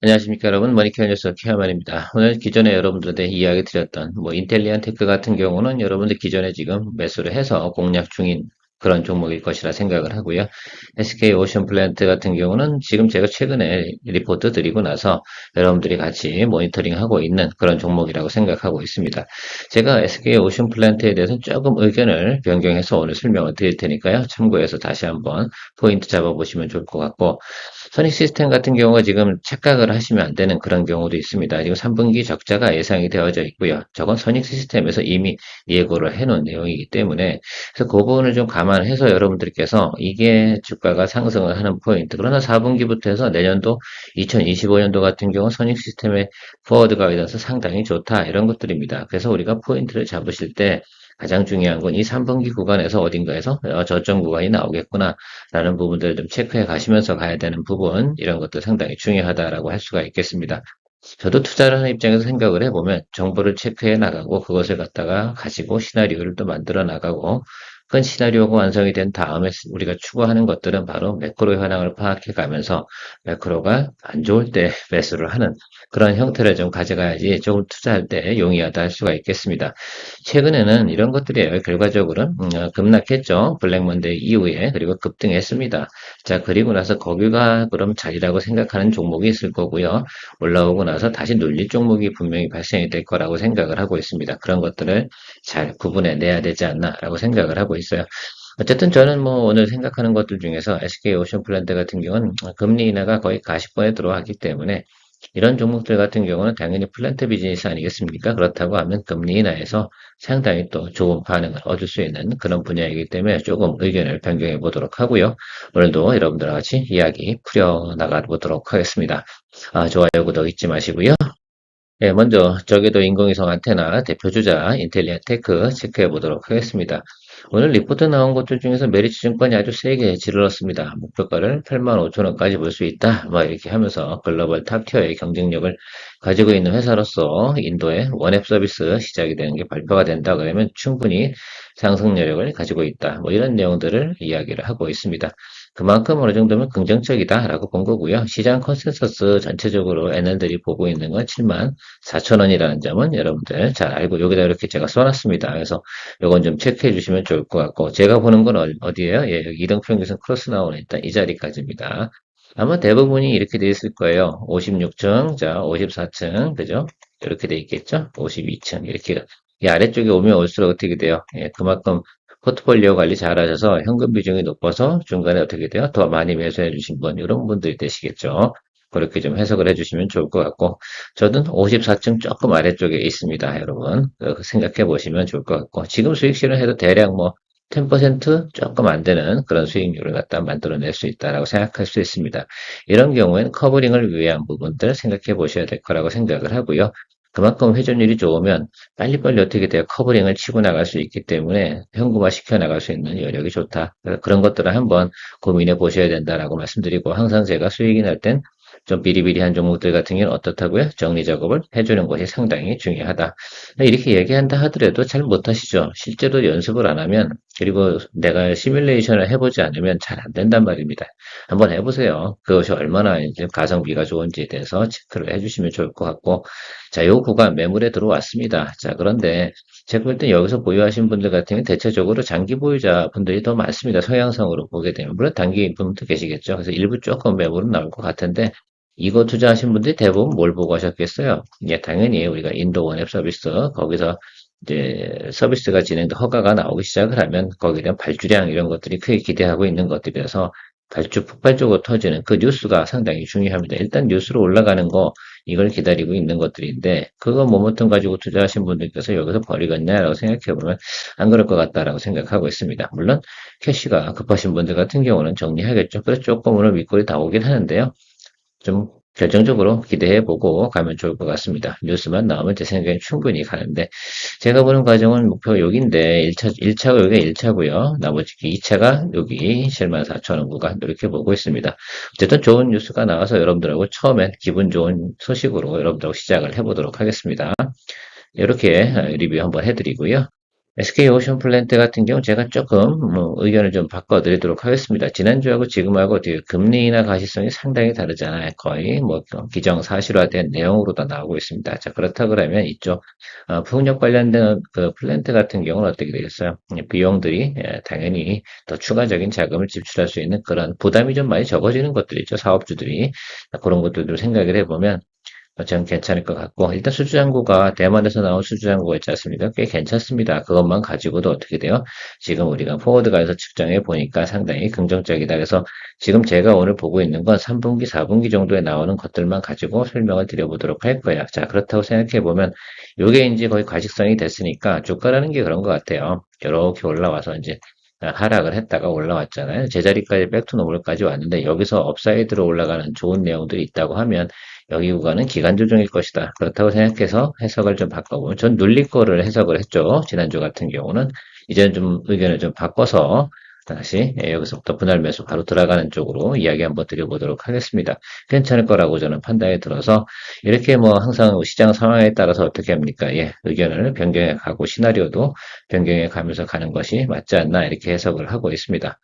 안녕하십니까 여러분, 머니케어 뉴스 케어만입니다. 오늘 기존에 여러분들한테 이야기 드렸던 인텔리안 테크 같은 경우는 여러분들 기존에 지금 매수를 해서 공략 중인 그런 종목일 것이라 생각을 하고요. SK 오션 플랜트 같은 경우는 지금 제가 최근에 리포트 드리고 나서 여러분들이 같이 모니터링하고 있는 그런 종목이라고 생각하고 있습니다. 제가 SK 오션 플랜트에 대해서 조금 의견을 변경해서 오늘 설명을 드릴 테니까요. 참고해서 다시 한번 포인트 잡아보시면 좋을 것 같고, 선익 시스템 같은 경우가 지금 착각을 하시면 안 되는 그런 경우도 있습니다. 지금 3분기 적자가 예상이 되어져 있고요. 저건 선익 시스템에서 이미 예고를 해놓은 내용이기 때문에, 그래서 그 부분을 좀 감안해서 여러분들께서 이게 주가가 상승을 하는 포인트, 그러나 4분기부터 해서 내년도 2025년도 같은 경우 선익 시스템의 포워드 가이던스 상당히 좋다, 이런 것들입니다. 그래서 우리가 포인트를 잡으실 때 가장 중요한 건 이 3분기 구간에서 어딘가에서 저점 구간이 나오겠구나 라는 부분들을 좀 체크해 가시면서 가야 되는 부분, 이런 것도 상당히 중요하다라고 할 수가 있겠습니다. 저도 투자를 하는 입장에서 생각을 해보면 정보를 체크해 나가고 그것을 갖다가 가지고 시나리오를 또 만들어 나가고, 큰 시나리오가 완성이 된 다음에 우리가 추구하는 것들은 바로 매크로 현황을 파악해 가면서 매크로가 안 좋을 때 매수를 하는 그런 형태를 좀 가져가야지 조금 투자할 때 용이하다 할 수가 있겠습니다. 최근에는 이런 것들이에요. 결과적으로 급락했죠. 블랙먼데이 이후에. 그리고 급등했습니다. 자, 그리고 나서 거기가 그럼 자리라고 생각하는 종목이 있을 거고요. 올라오고 나서 다시 눌릴 종목이 분명히 발생이 될 거라고 생각을 하고 있습니다. 그런 것들을 잘 구분해 내야 되지 않나라고 생각을 하고 있어요. 어쨌든 저는 오늘 생각하는 것들 중에서 SK 오션플랜트 같은 경우는 금리 인하가 거의 가시권에 들어왔기 때문에, 이런 종목들 같은 경우는 당연히 플랜트 비즈니스 아니겠습니까? 그렇다고 하면 금리 인하에서 상당히 또 좋은 반응을 얻을 수 있는 그런 분야이기 때문에 조금 의견을 변경해 보도록 하고요. 오늘도 여러분들과 같이 이야기 풀어나가 보도록 하겠습니다. 좋아요, 구독 잊지 마시고요. 네, 먼저 저궤도 인공위성 안테나 대표주자 인텔리안 테크 체크해 보도록 하겠습니다. 오늘 리포트 나온 것들 중에서 메리츠증권이 아주 세게 질렀습니다. 목표가를 85,000원까지 볼 수 있다, 이렇게 하면서 글로벌 탑티어의 경쟁력을 가지고 있는 회사로서 인도의 원앱 서비스 시작이 되는 게 발표가 된다 그러면 충분히 상승 여력을 가지고 있다, 이런 내용들을 이야기를 하고 있습니다. 그만큼 어느 정도면 긍정적이다라고 본 거고요. 시장 컨센서스 전체적으로 애널들이 보고 있는 건 74,000원이라는 점은 여러분들 잘 알고, 여기다 이렇게 제가 써놨습니다. 그래서 요건 좀 체크해 주시면 좋을 것 같고, 제가 보는 건 어디예요? 예, 여기 이등평균선 크로스 나오는 일단 이 자리까지입니다. 아마 대부분이 이렇게 돼 있을 거예요. 56층, 자, 54층, 그죠? 이렇게 돼 있겠죠? 52층, 이렇게. 이 아래쪽에 오면 올수록 어떻게 돼요? 예, 그만큼 포트폴리오 관리 잘하셔서 현금 비중이 높아서 중간에 어떻게 돼요? 더 많이 매수해 주신 분, 이런 분들이 되시겠죠. 그렇게 좀 해석을 해주시면 좋을 것 같고, 저는 54층 조금 아래쪽에 있습니다, 여러분. 생각해 보시면 좋을 것 같고, 지금 수익 실현해도 대략 10% 조금 안 되는 그런 수익률을 갖다 만들어낼 수 있다라고 생각할 수 있습니다. 이런 경우에는 커버링을 위한 부분들 생각해 보셔야 될 거라고 생각을 하고요. 그만큼 회전율이 좋으면 빨리빨리 어떻게 돼요? 커버링을 치고 나갈 수 있기 때문에 현금화 시켜 나갈 수 있는 여력이 좋다. 그런 것들을 한번 고민해 보셔야 된다라고 말씀드리고, 항상 제가 수익이 날 땐 좀 비리비리한 종목들 같은 경우는 어떻다고요? 정리 작업을 해주는 것이 상당히 중요하다. 이렇게 얘기한다 하더라도 잘 못하시죠. 실제로 연습을 안 하면, 그리고 내가 시뮬레이션을 해보지 않으면 잘 안 된단 말입니다. 한번 해보세요. 그것이 얼마나 이제 가성비가 좋은지에 대해서 체크를 해주시면 좋을 것 같고, 자, 요 구간 매물에 들어왔습니다. 자, 그런데 제가 볼 때 여기서 보유하신 분들 같은 경우는 대체적으로 장기 보유자 분들이 더 많습니다. 성향성으로 보게 되면. 물론 단기 분도 계시겠죠. 그래서 일부 조금 매물은 나올 것 같은데, 이거 투자하신 분들이 대부분 뭘 보고 하셨겠어요? 예, 당연히 우리가 인도 원앱 서비스, 거기서 이제 서비스가 진행돼 허가가 나오기 시작을 하면 거기에 대한 발주량 이런 것들이 크게 기대하고 있는 것들이라서 폭발적으로 터지는 그 뉴스가 상당히 중요합니다. 일단 뉴스로 올라가는 거, 이걸 기다리고 있는 것들인데 그거 모멘텀 가지고 투자하신 분들께서 여기서 버리겠냐라고 생각해 보면 안 그럴 것 같다라고 생각하고 있습니다. 물론 캐시가 급하신 분들 같은 경우는 정리하겠죠. 그래서 조금 오늘 윗골이 다 오긴 하는데요. 좀 결정적으로 기대해보고 가면 좋을 것 같습니다. 뉴스만 나오면 제 생각엔 충분히 가는데, 제가 보는 과정은 목표 여기인데, 1차가 여기가 1차고요. 나머지 2차가 여기 74,000원 구간 이렇게 보고 있습니다. 어쨌든 좋은 뉴스가 나와서 여러분들하고 처음엔 기분 좋은 소식으로 여러분들하고 시작을 해보도록 하겠습니다. 이렇게 리뷰 한번 해드리고요. SK 오션플랜트 같은 경우 제가 조금 의견을 좀 바꿔드리도록 하겠습니다. 지난주하고 지금하고 되게 금리나 가시성이 상당히 다르잖아요. 거의 뭐 기정사실화된 내용으로 다 나오고 있습니다. 자, 그렇다 그러면 이쪽 풍력 관련된 그 플랜트 같은 경우는 어떻게 되겠어요? 비용들이 당연히 더 추가적인 자금을 지출할 수 있는 그런 부담이 좀 많이 적어지는 것들이죠. 사업주들이 그런 것들도 생각을 해보면 저는 괜찮을 것 같고, 일단 수주잔고가, 대만에서 나온 수주잔고가 있지 않습니까? 꽤 괜찮습니다. 그것만 가지고도 어떻게 돼요? 지금 우리가 포워드가에서 측정해 보니까 상당히 긍정적이다. 그래서 지금 제가 오늘 보고 있는 건 3분기, 4분기 정도에 나오는 것들만 가지고 설명을 드려보도록 할 거예요. 자, 그렇다고 생각해 보면, 요게 이제 거의 과식성이 됐으니까 주가라는 게 그런 것 같아요. 이렇게 올라와서 이제 하락을 했다가 올라왔잖아요. 제자리까지 백투노멀까지 왔는데 여기서 업사이드로 올라가는 좋은 내용들이 있다고 하면 여기 구간은 기간 조정일 것이다. 그렇다고 생각해서 해석을 좀 바꿔보면 전 눌릴 거를 해석을 했죠. 지난주 같은 경우는 이제는 좀 의견을 좀 바꿔서 다시 여기서부터 분할 매수 바로 들어가는 쪽으로 이야기 한번 드려보도록 하겠습니다. 괜찮을 거라고 저는 판단이 들어서 이렇게 뭐 항상 시장 상황에 따라서 어떻게 합니까? 예, 의견을 변경해 가고 시나리오도 변경해 가면서 가는 것이 맞지 않나 이렇게 해석을 하고 있습니다.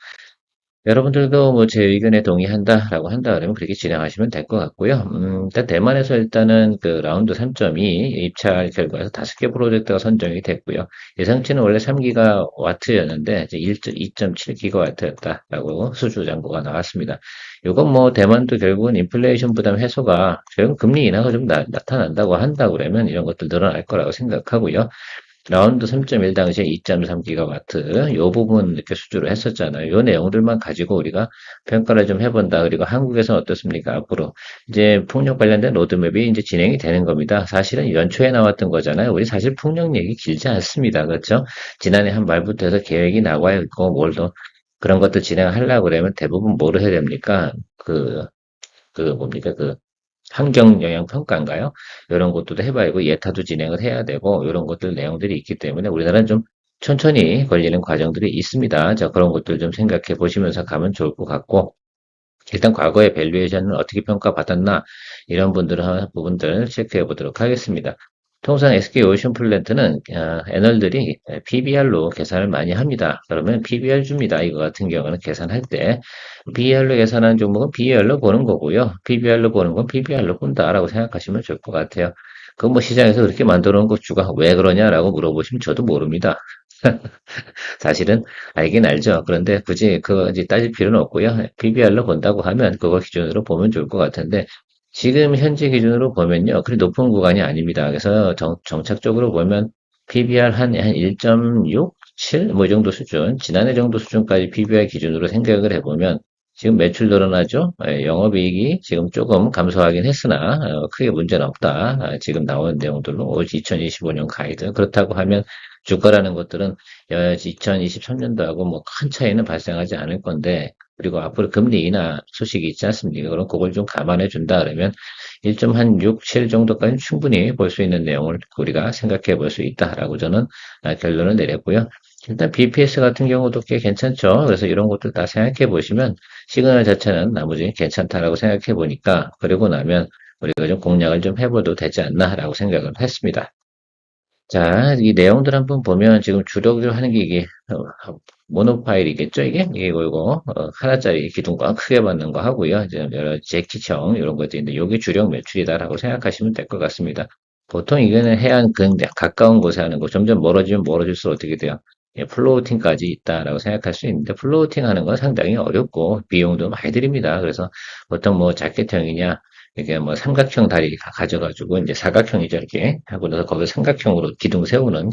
여러분들도 뭐 제 의견에 동의한다라고 한다 그러면 그렇게 진행하시면 될 것 같고요. 일단 대만에서 일단은 그 라운드 3.2 입찰 결과에서 5개 프로젝트가 선정이 됐고요. 예상치는 원래 3기가와트였는데 이제 2.7기가와트였다라고 수주 잔고가 나왔습니다. 이건 뭐 대만도 결국은 인플레이션 부담 해소가 결국 금리 인하가 좀 나타난다고 한다 그러면 이런 것들 늘어날 거라고 생각하고요. 라운드 3.1 당시에 2.3기가와트 요 부분 이렇게 수주를 했었잖아요. 요 내용들만 가지고 우리가 평가를 좀 해본다. 그리고 한국에서는 어떻습니까? 앞으로 이제 풍력 관련된 로드맵이 이제 진행이 되는 겁니다. 사실은 연초에 나왔던 거잖아요. 우리 사실 풍력 얘기 길지 않습니다. 그렇죠? 지난해 한 말부터 해서 계획이 나와 있고 뭘 더 그런 것도 진행하려고 그러면 대부분 뭐를 해야 됩니까? 그 뭡니까? 그 환경 영향 평가인가요? 이런 것도 해봐야 되고 예타도 진행을 해야 되고 이런 것들 내용들이 있기 때문에 우리나라는 좀 천천히 걸리는 과정들이 있습니다. 자, 그런 것들 좀 생각해 보시면서 가면 좋을 것 같고 일단 과거의 밸류에이션을 어떻게 평가받았나 이런 부분들 체크해 보도록 하겠습니다. 통상 SK 오션 플랜트는 애널들이 PBR로 계산을 많이 합니다. 그러면 PBR 줍니다. 이거 같은 경우는 계산할 때 PBR로 계산하는 종목은 PBR로 보는 거고요. PBR로 보는 건 PBR로 본다라고 생각하시면 좋을 것 같아요. 그 뭐 시장에서 그렇게 만들어 놓은 것 주가 왜 그러냐라고 물어보시면 저도 모릅니다. 사실은 알긴 알죠. 그런데 굳이 그거 이제 따질 필요는 없고요. PBR로 본다고 하면 그거 기준으로 보면 좋을 것 같은데 지금 현재 기준으로 보면요. 그리 높은 구간이 아닙니다. 그래서 정착적으로 보면 PBR 한 1.6, 7? 뭐 이 정도 수준, 지난해 정도 수준까지 PBR 기준으로 생각을 해보면 지금 매출 늘어나죠? 영업이익이 지금 조금 감소하긴 했으나 크게 문제는 없다. 지금 나오는 내용들로 2025년 가이드. 그렇다고 하면 주가라는 것들은 2023년도하고 뭐 큰 차이는 발생하지 않을 건데 그리고 앞으로 금리 인하 소식이 있지 않습니까? 그럼 그걸 좀 감안해 준다 그러면 1.6, 7 정도까지는 충분히 볼 수 있는 내용을 우리가 생각해 볼 수 있다라고 저는 결론을 내렸고요. 일단 BPS 같은 경우도 꽤 괜찮죠. 그래서 이런 것들 다 생각해 보시면 시그널 자체는 나머지 괜찮다라고 생각해 보니까 그리고 나면 우리가 좀 공략을 좀 해봐도 되지 않나라고 생각을 했습니다. 자, 이 내용들 한번 보면 지금 주력으로 하는 게 이게 모노파일이겠죠, 이게? 이거 하나짜리 기둥과 크게 받는 거 하고요. 이제 여러 재키청 이런 것도 있는데 이게 주력 매출이다라고 생각하시면 될 것 같습니다. 보통 이거는 해안 가까운 곳에 하는 거 점점 멀어지면 멀어질수록 어떻게 돼요? 예, 플로우팅까지 있다라고 생각할 수 있는데 플로우팅 하는 건 상당히 어렵고 비용도 많이 들입니다. 그래서 보통 뭐 자켓형이냐 이게 뭐 삼각형 다리 가져가지고 이제 사각형이죠 이렇게 하고 나서 거기 삼각형으로 기둥 세우는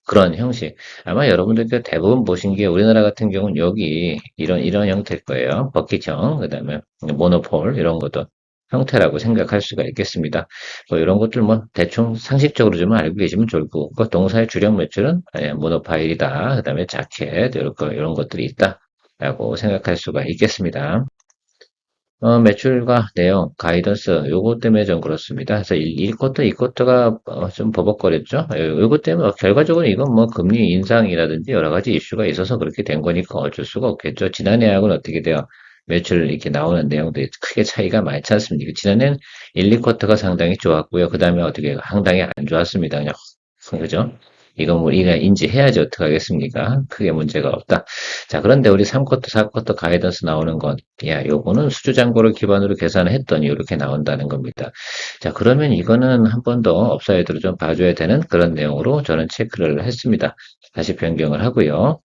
그런 형식. 아마 여러분들께 대부분 보신 게 우리나라 같은 경우는 여기 이런 형태일 거예요. 버킷형, 그다음에 모노폴 이런 것도. 형태라고 생각할 수가 있겠습니다. 뭐 이런 것들 뭐 대충 상식적으로 좀 알고 계시면 좋을 거고, 그 동사의 주력 매출은 모노파일이다. 그 다음에 자켓, 이런 것들이 있다. 라고 생각할 수가 있겠습니다. 매출과 내용, 가이던스, 요거 때문에 좀 그렇습니다. 그래서 1쿼터, 2쿼터가 좀 버벅거렸죠. 요거 때문에 결과적으로 이건 뭐 금리 인상이라든지 여러 가지 이슈가 있어서 그렇게 된 거니까 어쩔 수가 없겠죠. 지난해하고는 어떻게 돼요? 매출 이렇게 나오는 내용들이 크게 차이가 많지 않습니까? 지난해는 1, 2쿼터가 상당히 좋았고요. 그 다음에 어떻게 상당히 안 좋았습니다. 그냥, 그죠? 이건 뭐 우리가 인지해야지 어떡하겠습니까? 크게 문제가 없다. 자, 그런데 우리 3쿼터, 4쿼터 가이던스 나오는 건, 야, 요거는 수주잔고를 기반으로 계산을 했더니 이렇게 나온다는 겁니다. 자, 그러면 이거는 한 번 더 업사이드로 좀 봐줘야 되는 그런 내용으로 저는 체크를 했습니다. 다시 변경을 하고요.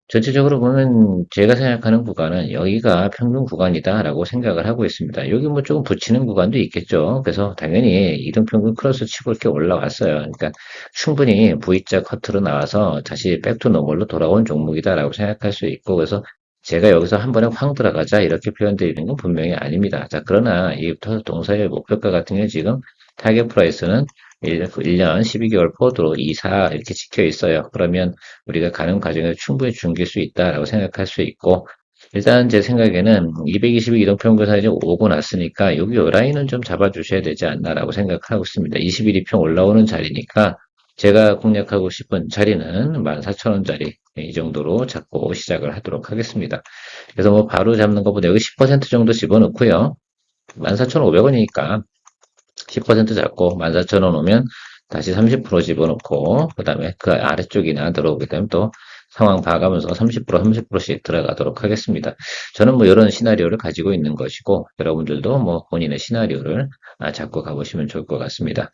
전체적으로 보면 제가 생각하는 구간은 여기가 평균 구간이다라고 생각을 하고 있습니다. 여기 뭐 조금 붙이는 구간도 있겠죠. 그래서 당연히 이동평균 크로스 치고 이렇게 올라왔어요. 그러니까 충분히 V자 커트로 나와서 다시 백투 노멀로 돌아온 종목이다라고 생각할 수 있고, 그래서 제가 여기서 한 번에 확 들어가자 이렇게 표현드리는 건 분명히 아닙니다. 자, 그러나 이 동사의 목표가 같은 경우 지금 타겟 프라이스는 1년 12개월 포드로 2, 4 이렇게 찍혀 있어요. 그러면 우리가 가는 과정에서 충분히 중길 수 있다라고 생각할 수 있고, 일단 제 생각에는 222 이동평균선이 이제 오고 났으니까 여기 요 라인은 좀 잡아주셔야 되지 않나라고 생각하고 있습니다. 21 이평 올라오는 자리니까 제가 공략하고 싶은 자리는 14,000원짜리 이 정도로 잡고 시작을 하도록 하겠습니다. 그래서 뭐 바로 잡는 것보다 여기 10% 정도 집어넣고요. 14,500원이니까 10% 잡고 14,000원 오면 다시 30% 집어넣고 그 다음에 그 아래쪽이나 들어오게 되면 또 상황 봐가면서 30%, 30%씩 들어가도록 하겠습니다. 저는 뭐 이런 시나리오를 가지고 있는 것이고 여러분들도 뭐 본인의 시나리오를 잡고 가보시면 좋을 것 같습니다.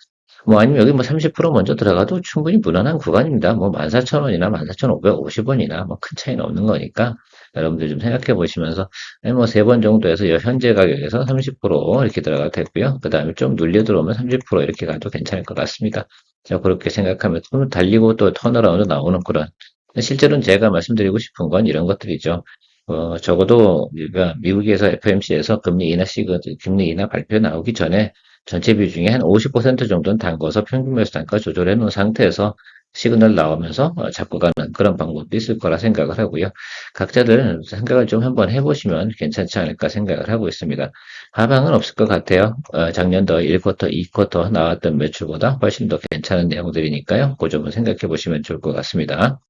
뭐 아니면 여기 뭐 30% 먼저 들어가도 충분히 무난한 구간입니다. 뭐 14,000원이나 14,550원이나 뭐 큰 차이는 없는 거니까 여러분들 좀 생각해 보시면서 뭐 세 번 정도 해서 현재 가격에서 30% 이렇게 들어가도 되고요. 그 다음에 좀 눌려 들어오면 30% 이렇게 가도 괜찮을 것 같습니다. 자, 그렇게 생각하면 좀 달리고 또 턴어라운드 나오는 그런, 실제로는 제가 말씀드리고 싶은 건 이런 것들이죠. 적어도 우리가 미국에서 FMC에서 금리 인하 발표 나오기 전에 전체 비중의 한 50% 정도는 담궈서 평균 매수 단가 조절해 놓은 상태에서 시그널 나오면서 잡고 가는 그런 방법도 있을 거라 생각을 하고요. 각자들 생각을 좀 한번 해보시면 괜찮지 않을까 생각을 하고 있습니다. 하방은 없을 것 같아요. 작년도 1쿼터, 2쿼터 나왔던 매출보다 훨씬 더 괜찮은 내용들이니까요. 그 점은 생각해 보시면 좋을 것 같습니다.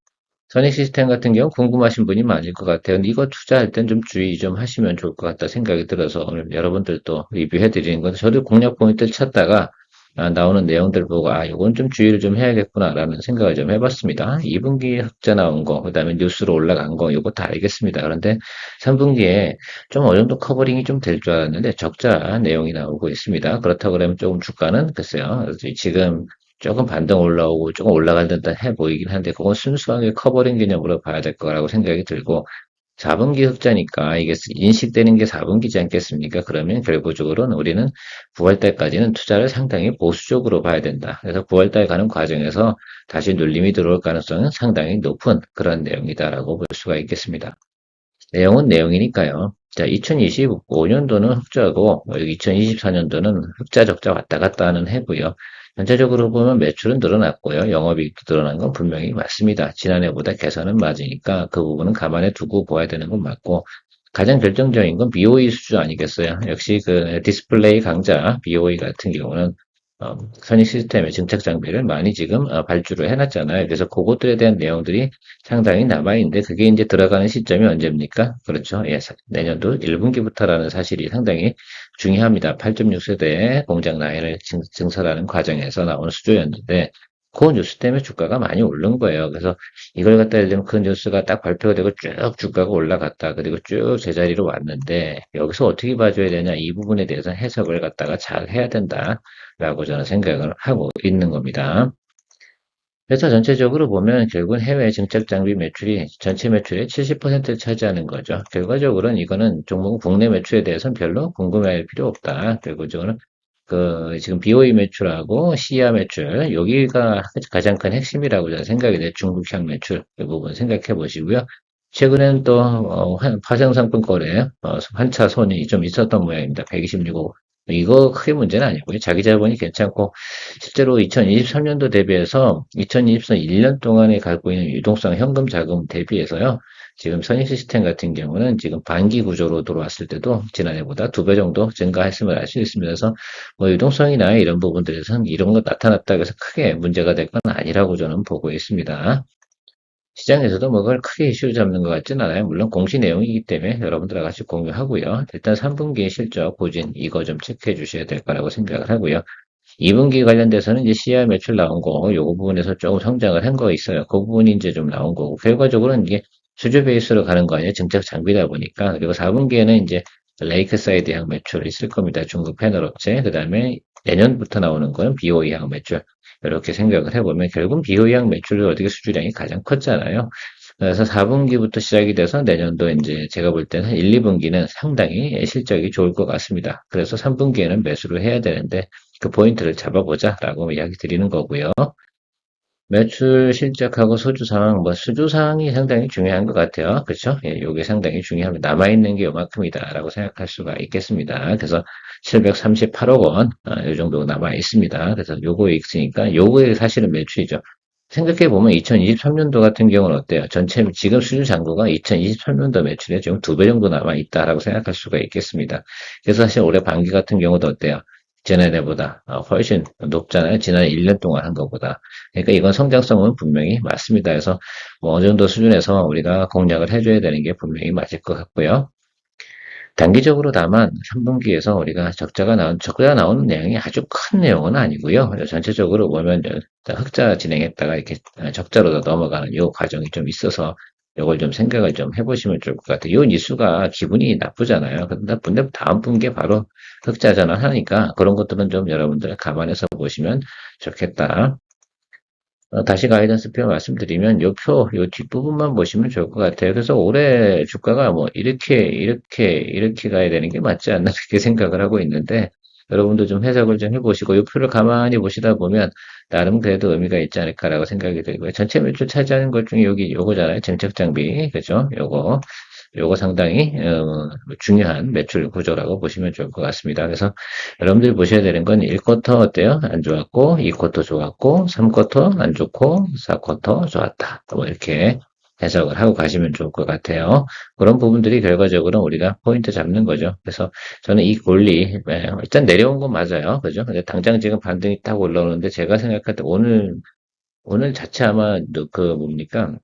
선익 시스템 같은 경우 궁금하신 분이 많을 것 같아요. 근데 이거 투자할 땐 좀 주의 좀 하시면 좋을 것 같다 생각이 들어서 오늘 여러분들도 리뷰해 드리는 건데, 저도 공략 포인트를 찾다가 나오는 내용들 보고 이건 좀 주의를 좀 해야겠구나라는 생각을 좀 해봤습니다. 2분기 흑자 나온 거, 그다음에 뉴스로 올라간 거, 이거 다 알겠습니다. 그런데 3분기에 좀 어느 정도 커버링이 좀 될 줄 알았는데 적자 내용이 나오고 있습니다. 그렇다고 그러면 조금 주가는 글쎄요. 지금 조금 반등 올라오고 조금 올라갈 듯한 해 보이긴 한데 그건 순수하게 커버링 개념으로 봐야 될 거라고 생각이 들고, 4분기 흑자니까 이게 인식되는 게 4분기지 않겠습니까? 그러면 결과적으로는 우리는 9월달까지는 투자를 상당히 보수적으로 봐야 된다. 그래서 9월달 가는 과정에서 다시 눌림이 들어올 가능성은 상당히 높은 그런 내용이다라고 볼 수가 있겠습니다. 내용은 내용이니까요. 자, 2025년도는 흑자고 2024년도는 흑자 적자 왔다 갔다 하는 해고요. 전체적으로 보면 매출은 늘어났고요. 영업이익도 늘어난 건 분명히 맞습니다. 지난해보다 개선은 맞으니까 그 부분은 감안해 두고 봐야 되는 건 맞고, 가장 결정적인 건 BOE 수주 아니겠어요? 역시 그 디스플레이 강자 BOE 같은 경우는 선익 시스템의 증착 장비를 많이 지금 발주를 해놨잖아요. 그래서 그것들에 대한 내용들이 상당히 남아있는데 그게 이제 들어가는 시점이 언제입니까? 그렇죠. 예, 내년도 1분기부터라는 사실이 상당히 중요합니다. 8.6세대 공장 라인을 증설하는 과정에서 나오는 수조였는데 그 뉴스 때문에 주가가 많이 오른 거예요. 그래서 이걸 갖다 예를 들면 그 뉴스가 딱 발표가 되고 쭉 주가가 올라갔다. 그리고 쭉 제자리로 왔는데 여기서 어떻게 봐줘야 되냐, 이 부분에 대해서 해석을 갖다가 잘 해야 된다라고 저는 생각을 하고 있는 겁니다. 그래서 전체적으로 보면 결국은 해외 증착 장비 매출이 전체 매출의 70%를 차지하는 거죠. 결과적으로는 이거는 종목 국내 매출에 대해서는 별로 궁금해할 필요 없다. 결과적으로는 그 지금 BOE 매출하고 시야 매출 여기가 가장 큰 핵심이라고 저는 생각이 돼요. 중국향 매출 이 부분 생각해 보시고요. 최근에는 또 파생상품 거래 환차 손이 좀 있었던 모양입니다. 126억. 이거 크게 문제는 아니고요. 자기 자본이 괜찮고 실제로 2023년도 대비해서 2024년 1년 동안에 갖고 있는 유동성 현금 자금 대비해서요. 지금 선익 시스템 같은 경우는 지금 반기 구조로 들어왔을 때도 지난해보다 2배 정도 증가했음을 알 수 있습니다. 그래서 뭐 유동성이나 이런 부분들에서는 이런 거 나타났다고 해서 크게 문제가 될 건 아니라고 저는 보고 있습니다. 시장에서도 뭐 그걸 크게 이슈를 잡는 것 같진 않아요. 물론 공시 내용이기 때문에 여러분들과 같이 공유하고요. 일단 3분기 실적 보진 이거 좀 체크해 주셔야 될 거라고 생각을 하고요. 2분기 관련돼서는 이제 CR 매출 나온 거, 요거 부분에서 조금 성장을 한 거 있어요. 그 부분이 이제 좀 나온 거고, 결과적으로는 이게 수주 베이스로 가는 거 아니에요. 정책 장비다 보니까. 그리고 4분기에는 이제 레이크사이드 양 매출이 있을 겁니다. 중국 패널 업체. 그 다음에 내년부터 나오는 거는 BOE 양 매출. 이렇게 생각을 해보면 결국 BOE 양 매출 어떻게 수주량이 가장 컸잖아요. 그래서 4분기부터 시작이 돼서 내년도 이제 제가 볼 때는 1, 2분기는 상당히 실적이 좋을 것 같습니다. 그래서 3분기에는 매수를 해야 되는데 그 포인트를 잡아보자라고 이야기 드리는 거고요. 매출 실적하고 소주 상황, 뭐 수주 상황이 상당히 중요한 것 같아요. 그렇죠? 예, 요게 상당히 중요합니다. 남아있는 게 요만큼이다라고 생각할 수가 있겠습니다. 그래서 738억 원, 요 정도 남아 있습니다. 그래서 요거에 있으니까 요거에 사실은 매출이죠. 생각해 보면 2023년도 같은 경우는 어때요? 전체 지금 수주 잔고가 2023년도 매출에 지금 2배 정도 남아 있다라고 생각할 수가 있겠습니다. 그래서 사실 올해 반기 같은 경우도 어때요? 지난해보다 훨씬 높잖아요. 지난 1년 동안 한 것보다. 그러니까 이건 성장성은 분명히 맞습니다. 그래서 뭐 어느 정도 수준에서 우리가 공략을 해줘야 되는 게 분명히 맞을 것 같고요. 단기적으로 다만 3분기에서 우리가 적자가 나오는 내용이 아주 큰 내용은 아니고요. 전체적으로 보면 흑자 진행했다가 이렇게 적자로 넘어가는 이 과정이 좀 있어서 이걸 좀 생각을 좀 해보시면 좋을 것 같아요. 이 니수가 기분이 나쁘잖아요. 근데 다음 분기에 바로 흑자 전환하니까 그런 것들은 좀 여러분들 감안해서 보시면 좋겠다. 다시 가이던스 표 말씀드리면 요 뒷부분만 보시면 좋을 것 같아요. 그래서 올해 주가가 뭐 이렇게 가야 되는 게 맞지 않나 그렇게 생각을 하고 있는데 여러분도 좀 해석을 좀 해보시고 요 표를 가만히 보시다 보면 나름 그래도 의미가 있지 않을까라고 생각이 들고요. 전체 매출 차지하는 것 중에 여기 요거잖아요. 정책 장비. 그죠? 요거 상당히 중요한 매출 구조라고 보시면 좋을 것 같습니다. 그래서 여러분들이 보셔야 되는 건 1쿼터 어때요? 안 좋았고, 2쿼터 좋았고, 3쿼터 안 좋고, 4쿼터 좋았다. 뭐 이렇게 해석을 하고 가시면 좋을 것 같아요. 그런 부분들이 결과적으로 우리가 포인트 잡는 거죠. 그래서 저는 이 권리, 일단 내려온 건 맞아요. 그죠? 근데 당장 지금 반등이 딱 올라오는데 제가 생각할 때 오늘 자체 아마 그 뭡니까?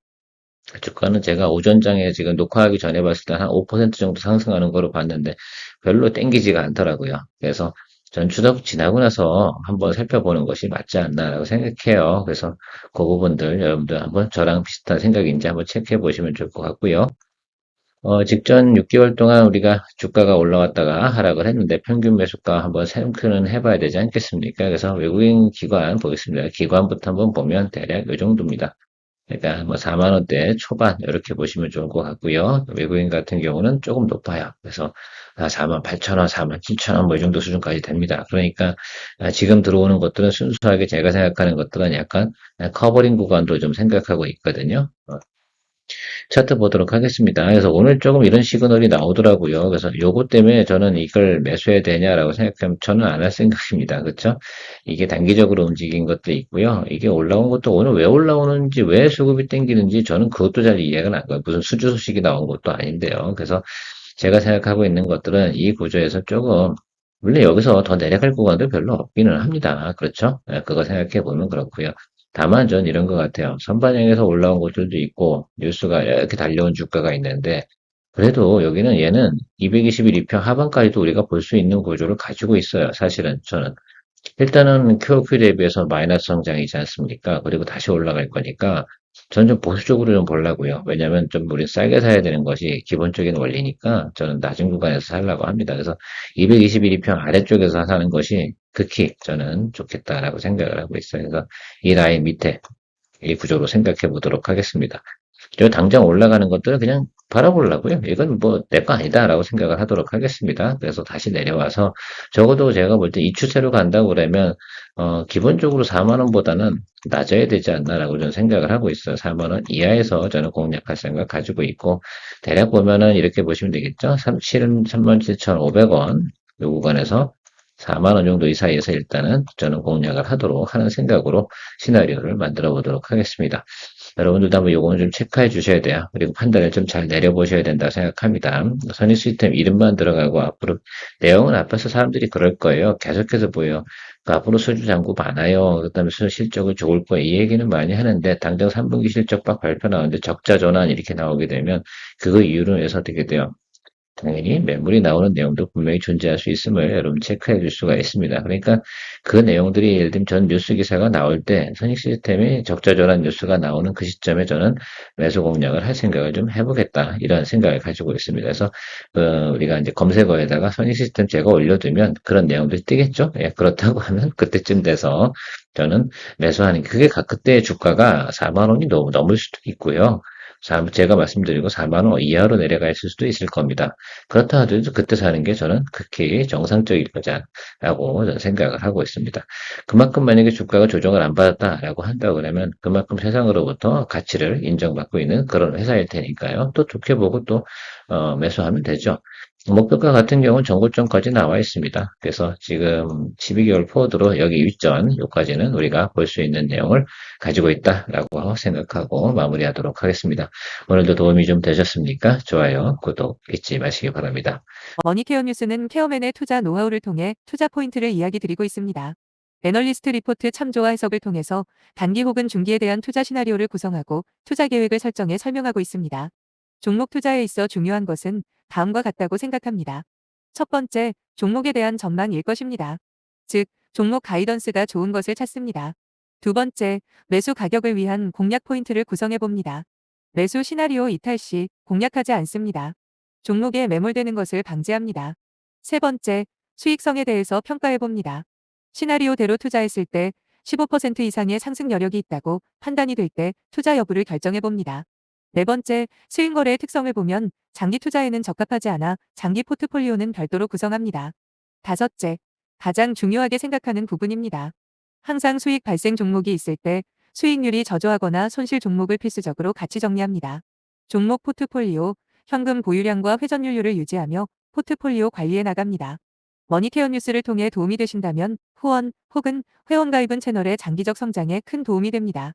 주가는 제가 오전장에 지금 녹화하기 전에 봤을 때 한 5% 정도 상승하는 거로 봤는데 별로 땡기지가 않더라고요. 그래서 전 추석 지나고 나서 한번 살펴보는 것이 맞지 않나라고 생각해요. 그래서 그 부분들 여러분들 한번 저랑 비슷한 생각인지 한번 체크해 보시면 좋을 것 같고요. 직전 6개월 동안 우리가 주가가 올라왔다가 하락을 했는데 평균 매수가 한번 생각은 해봐야 되지 않겠습니까? 그래서 외국인 기관 보겠습니다. 기관부터 한번 보면 대략 이 정도입니다. 그러니까 뭐 4만 원대 초반 이렇게 보시면 좋을 것 같고요. 외국인 같은 경우는 조금 높아요. 그래서 4만 8천 원, 4만 7천 원 뭐 이 정도 수준까지 됩니다. 그러니까 지금 들어오는 것들은 순수하게 제가 생각하는 것들은 약간 커버링 구간도 좀 생각하고 있거든요. 차트 보도록 하겠습니다. 그래서 오늘 조금 이런 시그널이 나오더라고요. 그래서 요거 때문에 저는 이걸 매수해야 되냐라고 생각하면 저는 안 할 생각입니다. 그렇죠? 이게 단기적으로 움직인 것도 있고요. 이게 올라온 것도 오늘 왜 올라오는지 왜 수급이 땡기는지 저는 그것도 잘 이해가 안 가요. 무슨 수주 소식이 나온 것도 아닌데요. 그래서 제가 생각하고 있는 것들은 이 구조에서 조금 물론 여기서 더 내려갈 구간도 별로 없기는 합니다. 그렇죠? 그거 생각해 보면 그렇고요. 다만 전 이런 것 같아요. 선반영에서 올라온 것들도 있고 뉴스가 이렇게 달려온 주가가 있는데 그래도 여기는 얘는 221 이평 하반까지도 우리가 볼 수 있는 구조를 가지고 있어요. 사실은 저는 일단은 QOQ 대비해서 마이너스 성장이지 않습니까? 그리고 다시 올라갈 거니까 저는 좀 보수적으로 좀 보려고요. 왜냐하면 좀 우리 싸게 사야 되는 것이 기본적인 원리니까 저는 낮은 구간에서 살라고 합니다. 그래서 221이평 아래쪽에서 사는 것이 극히 저는 좋겠다라고 생각을 하고 있어요. 그래서 이 라인 밑에 이 구조로 생각해 보도록 하겠습니다. 저 당장 올라가는 것들은 그냥 바라보려고요. 이건 뭐 내 거 아니다라고 생각을 하도록 하겠습니다. 그래서 다시 내려와서 적어도 제가 볼 때 이 추세로 간다고 그러면 기본적으로 4만 원보다는 낮아야 되지 않나라고 저는 생각을 하고 있어요. 4만 원 이하에서 저는 공략할 생각 가지고 있고, 대략 보면은 이렇게 보시면 되겠죠. 37,500원 요 구간에서 4만 원 정도 이 사이에서 일단은 저는 공략을 하도록 하는 생각으로 시나리오를 만들어 보도록 하겠습니다. 여러분들도 한번 요거는 좀 체크해 주셔야 돼요. 그리고 판단을 좀 잘 내려보셔야 된다고 생각합니다. 선의 시스템 이름만 들어가고 앞으로 내용은 앞에서 사람들이 그럴 거예요. 계속해서 보여요. 그러니까 앞으로 수주 잔고 많아요. 그다음에 실적은 좋을 거예요. 이 얘기는 많이 하는데 당장 3분기 실적 막 발표 나오는데 적자 전환 이렇게 나오게 되면 그거 이유로 해서 어떻게 돼요? 당연히 매물이 나오는 내용도 분명히 존재할 수 있음을 여러분 체크해 줄 수가 있습니다. 그러니까 그 내용들이 예를 들면 전 뉴스 기사가 나올 때 선익 시스템이 적자 전환 뉴스가 나오는 그 시점에 저는 매수 공략을 할 생각을 좀 해보겠다 이런 생각을 가지고 있습니다. 그래서 우리가 이제 검색어에다가 선익 시스템 제가 올려두면 그런 내용들이 뜨겠죠. 예, 그렇다고 하면 그때쯤 돼서 저는 매수하는 그게 그때의 주가가 4만 원이 너무 넘을 수도 있고요. 제가 말씀드리고 4만 원 이하로 내려가 있을 수도 있을 겁니다. 그렇다 하더라도 그때 사는 게 저는 극히 정상적일 거자라고 저는 생각을 하고 있습니다. 그만큼 만약에 주가가 조정을 안 받았다라고 한다고 그러면 그만큼 세상으로부터 가치를 인정받고 있는 그런 회사일 테니까요. 또 좋게 보고 또 매수하면 되죠. 목표가 같은 경우는 정고점까지 나와 있습니다. 그래서 지금 12개월 포워드로 여기 윗전 요까지는 우리가 볼 수 있는 내용을 가지고 있다라고 생각하고 마무리하도록 하겠습니다. 오늘도 도움이 좀 되셨습니까? 좋아요, 구독 잊지 마시기 바랍니다. 머니케어 뉴스는 케어맨의 투자 노하우를 통해 투자 포인트를 이야기 드리고 있습니다. 애널리스트 리포트 참조와 해석을 통해서 단기 혹은 중기에 대한 투자 시나리오를 구성하고 투자 계획을 설정해 설명하고 있습니다. 종목 투자에 있어 중요한 것은 다음과 같다고 생각합니다. 첫 번째, 종목에 대한 전망일 것입니다. 즉, 종목 가이던스가 좋은 것을 찾습니다. 두 번째, 매수 가격을 위한 공략 포인트를 구성해 봅니다. 매수 시나리오 이탈 시 공략하지 않습니다. 종목에 매몰되는 것을 방지합니다. 세 번째, 수익성에 대해서 평가해 봅니다. 시나리오대로 투자했을 때 15% 이상의 상승 여력이 있다고 판단이 될 때 투자 여부를 결정해 봅니다. 네 번째, 스윙거래의 특성을 보면 장기 투자에는 적합하지 않아 장기 포트폴리오는 별도로 구성합니다. 다섯째, 가장 중요하게 생각하는 부분입니다. 항상 수익 발생 종목이 있을 때 수익률이 저조하거나 손실 종목을 필수적으로 같이 정리합니다. 종목 포트폴리오, 현금 보유량과 회전율을 유지하며 포트폴리오 관리해 나갑니다. 머니케어 뉴스를 통해 도움이 되신다면 후원 혹은 회원 가입은 채널의 장기적 성장에 큰 도움이 됩니다.